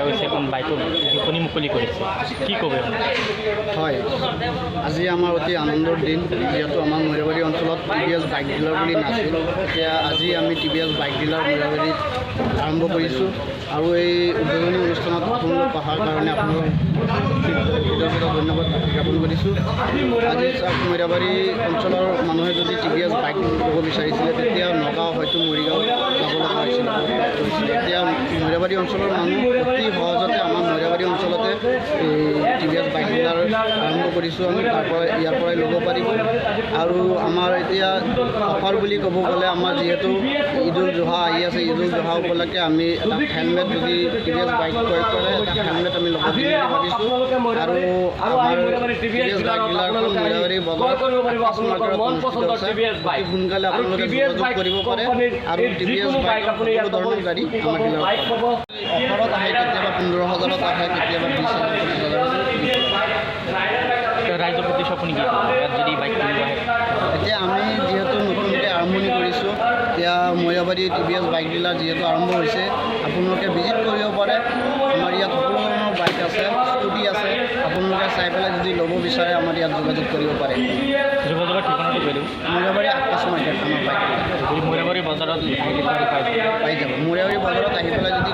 গৈছে এখন বাইকৰ বিপণী মুকলি কৰিছে, কি ক'ব? হয়, আজি আমাৰ অতি আনন্দৰ দিন। যিহেতু আমাৰ মৈৰাবাৰী অঞ্চলত TVS বাইক ডিলাৰ বুলি নাছিল, এতিয়া আজি আমি TVS বাইক ডিলাৰ মৈৰাবাৰীত আৰম্ভ কৰিছোঁ আৰু এই উদ্বোধনী অনুষ্ঠানত আপোনালোক অহাৰ কাৰণে আপোনালোক ধন্যবাদ জ্ঞাপন কৰিছোঁ। আজি মৈৰাবাৰী অঞ্চলৰ মানুহে যদি TVS বাইক ল'ব বিচাৰিছিলে তেতিয়া নগাঁও হয়তো মৰিগাঁও যাব লগা হৈছিলে। এতিয়া মৈৰাবাৰী অঞ্চলৰ মানুহ অতি সহজতে আমাৰ মৈৰাবাৰী অঞ্চলতে TVS বাইক ডিলাৰ আৰম্ভ কৰিছোঁ আমি, ইয়াৰ পৰাই ল'ব পাৰিব। আৰু আমাৰ এতিয়া অফাৰ বুলি ক'ব গ'লে আমাৰ যিহেতু ঈদুল জোহা আহি আছে, ঈদুল জোহা উপলক্ষে আমি এটা হেলমেট যদি TVS বাইক ক্ৰয় কৰে এটা হেলমেট আমি ল'ব বুলি ভাবিছোঁ। আৰু আমাৰ TVS বাইক ডিলাৰখন মৈৰাবাৰী বজাৰত অনুষ্ঠিত আছে, অতি সোনকালে আপোনালোকে যোগাযোগ কৰিব পাৰে। আৰু TVS বাইক সকলো ধৰণৰ গাড়ী আমাৰ ডিলাৰত অফাৰত আহে, কেতিয়াবা 15,000ত আহে, কেতিয়াবা 20,000 ৰাইজৰ প্ৰতি আপুনি কি ইয়াত যদি বাইক কিনিব আহে? এতিয়া আমি যিহেতু নতুনকৈ আৰম্ভণি কৰিছোঁ, এতিয়া মৈৰাবাৰী TVS বাইক ডিলাৰ যিহেতু আৰম্ভ হৈছে, আপোনালোকে ভিজিট কৰিব পাৰে। আমাৰ ইয়াত সকলো ধৰণৰ বাইক আছে, স্কুটি আছে, আপোনালোকে চাই পেলাই যদি ল'ব বিচাৰে আমাৰ ইয়াত যোগাযোগ কৰিব পাৰে। যোগাযোগৰ ঠিকনাটো কৈ দিওঁ। মৈৰাবাৰী আকাশ মাৰ্কেট আমাৰ বাইক যদি মৈৰাবাৰী বজাৰত পাই যাব। মৈৰাবাৰী বজাৰত আহি পেলাই যদি